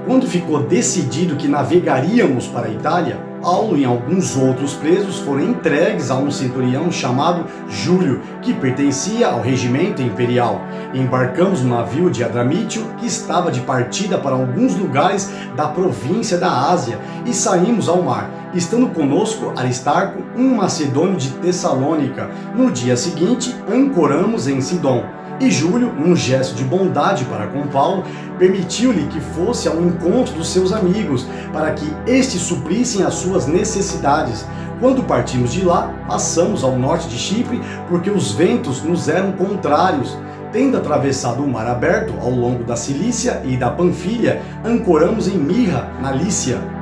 Quando ficou decidido que navegaríamos para a Itália, Paulo e alguns outros presos foram entregues a um centurião chamado Júlio, que pertencia ao regimento imperial. Embarcamos no navio de Adramítio, que estava de partida para alguns lugares da província da Ásia, e saímos ao mar, estando conosco Aristarco, um macedônio de Tessalônica. No dia seguinte, ancoramos em Sidom. E Júlio, num gesto de bondade para com Paulo, permitiu-lhe que fosse ao encontro dos seus amigos, para que estes suprissem as suas necessidades. Quando partimos de lá, passamos ao norte de Chipre, porque os ventos nos eram contrários. Tendo atravessado o mar aberto ao longo da Cilícia e da Panfilha, ancoramos em Mirra, na Lícia.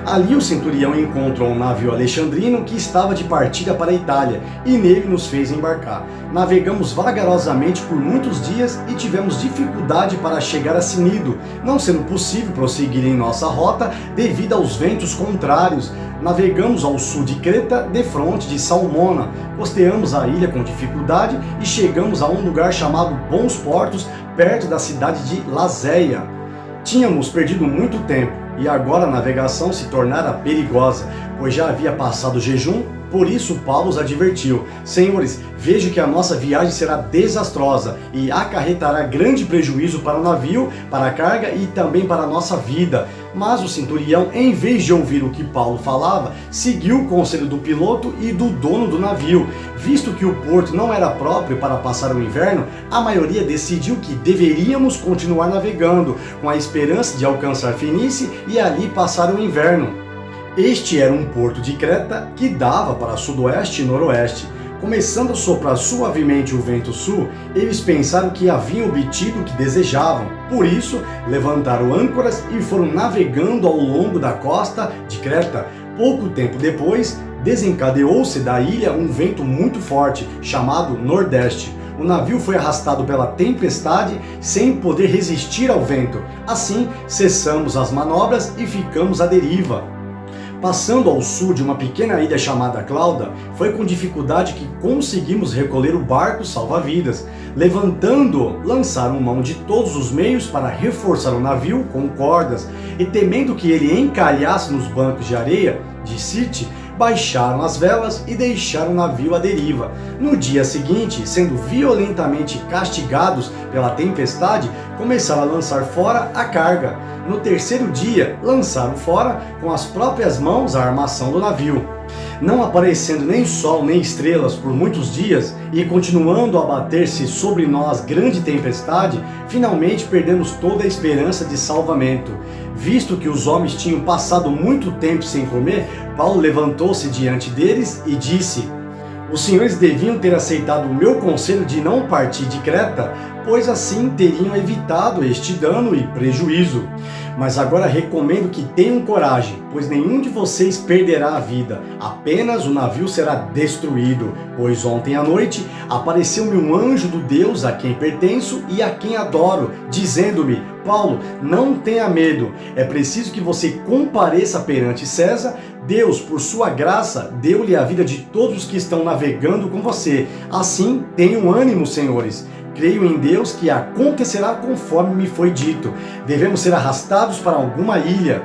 Ali o centurião encontrou um navio alexandrino que estava de partida para a Itália, e nele nos fez embarcar. Navegamos vagarosamente por muitos dias e tivemos dificuldade para chegar a Cnido, não sendo possível prosseguir em nossa rota devido aos ventos contrários. Navegamos ao sul de Creta, defronte de Salmona, costeamos a ilha com dificuldade e chegamos a um lugar chamado Bons Portos, perto da cidade de Lazéia. Tínhamos perdido muito tempo, e agora a navegação se tornara perigosa, pois já havia passado o jejum. Por isso Paulo os advertiu: senhores, vejo que a nossa viagem será desastrosa e acarretará grande prejuízo para o navio, para a carga e também para a nossa vida. Mas o centurião, em vez de ouvir o que Paulo falava, seguiu o conselho do piloto e do dono do navio. Visto que o porto não era próprio para passar o inverno, a maioria decidiu que deveríamos continuar navegando, com a esperança de alcançar Fenícia e ali passar o inverno. Este era um porto de Creta que dava para sudoeste e noroeste. Começando a soprar suavemente o vento sul, eles pensaram que haviam obtido o que desejavam. Por isso, levantaram âncoras e foram navegando ao longo da costa de Creta. Pouco tempo depois, desencadeou-se da ilha um vento muito forte, chamado Nordeste. O navio foi arrastado pela tempestade sem poder resistir ao vento. Assim, cessamos as manobras e ficamos à deriva. Passando ao sul de uma pequena ilha chamada Clauda, foi com dificuldade que conseguimos recolher o barco salva-vidas. Levantando-o, lançaram mão de todos os meios para reforçar o navio com cordas, e temendo que ele encalhasse nos bancos de areia de Sirte, baixaram as velas e deixaram o navio à deriva. No dia seguinte, sendo violentamente castigados pela tempestade, começaram a lançar fora a carga. No terceiro dia, lançaram fora com as próprias mãos a armação do navio. Não aparecendo nem sol nem estrelas por muitos dias e continuando a abater-se sobre nós grande tempestade, finalmente perdemos toda a esperança de salvamento. Visto que os homens tinham passado muito tempo sem comer, Paulo levantou-se diante deles e disse: os senhores deviam ter aceitado o meu conselho de não partir de Creta, pois assim teriam evitado este dano e prejuízo. Mas agora recomendo que tenham coragem, pois nenhum de vocês perderá a vida, apenas o navio será destruído. Pois ontem à noite apareceu-me um anjo do Deus a quem pertenço e a quem adoro, dizendo-me: Paulo, não tenha medo, é preciso que você compareça perante César. Deus, por sua graça, deu-lhe a vida de todos os que estão navegando com você. Assim, tenham ânimo, senhores. Creio em Deus que acontecerá conforme me foi dito. Devemos ser arrastados para alguma ilha.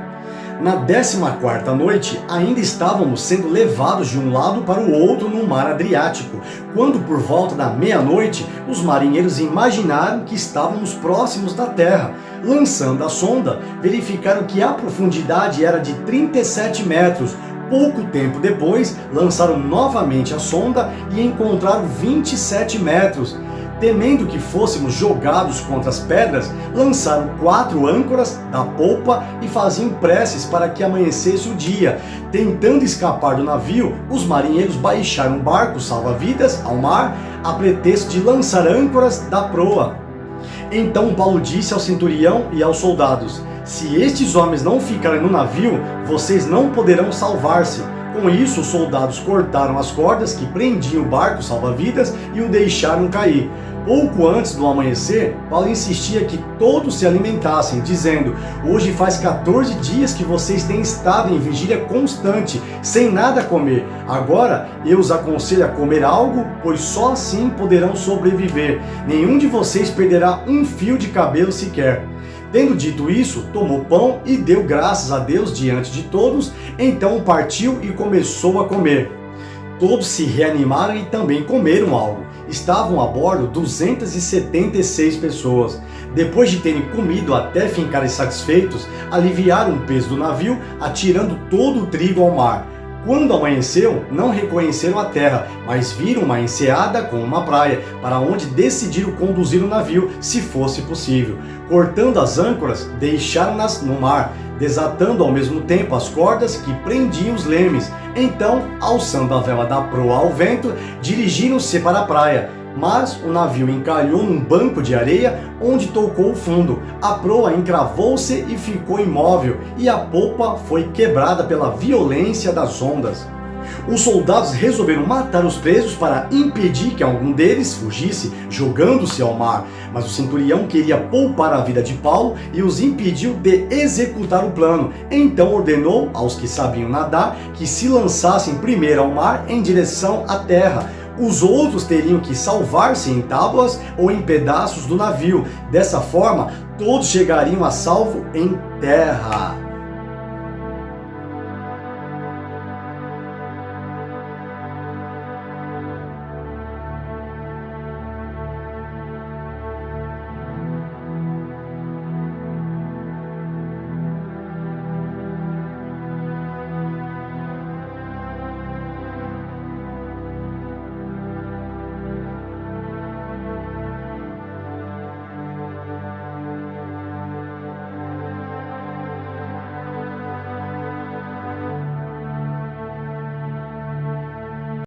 Na 14ª noite, ainda estávamos sendo levados de um lado para o outro no mar Adriático, quando por volta da meia-noite, os marinheiros imaginaram que estávamos próximos da terra. Lançando a sonda, verificaram que a profundidade era de 37 metros. Pouco tempo depois, lançaram novamente a sonda e encontraram 27 metros. Temendo que fôssemos jogados contra as pedras, lançaram 4 âncoras da polpa e faziam preces para que amanhecesse o dia. Tentando escapar do navio, os marinheiros baixaram o barco salva-vidas ao mar, a pretexto de lançar âncoras da proa. Então Paulo disse ao centurião e aos soldados: se estes homens não ficarem no navio, vocês não poderão salvar-se. Com isso, os soldados cortaram as cordas que prendiam o barco salva-vidas e o deixaram cair. Pouco antes do amanhecer, Paulo insistia que todos se alimentassem, dizendo: hoje faz 14 dias que vocês têm estado em vigília constante, sem nada comer. Agora eu os aconselho a comer algo, pois só assim poderão sobreviver. Nenhum de vocês perderá um fio de cabelo sequer. Tendo dito isso, tomou pão e deu graças a Deus diante de todos, então partiu e começou a comer. Todos se reanimaram e também comeram algo. Estavam a bordo 276 pessoas. Depois de terem comido até ficarem satisfeitos, aliviaram o peso do navio, atirando todo o trigo ao mar. Quando amanheceu, não reconheceram a terra, mas viram uma enseada com uma praia, para onde decidiram conduzir o navio, se fosse possível. Cortando as âncoras, deixaram-nas no mar, desatando ao mesmo tempo as cordas que prendiam os lemes. Então, alçando a vela da proa ao vento, dirigiram-se para a praia. Mas o navio encalhou num banco de areia onde tocou o fundo. A proa encravou-se e ficou imóvel, e a popa foi quebrada pela violência das ondas. Os soldados resolveram matar os presos para impedir que algum deles fugisse, jogando-se ao mar. Mas o centurião queria poupar a vida de Paulo e os impediu de executar o plano. Então ordenou aos que sabiam nadar que se lançassem primeiro ao mar em direção à terra. Os outros teriam que salvar-se em tábuas ou em pedaços do navio. Dessa forma, todos chegariam a salvo em terra.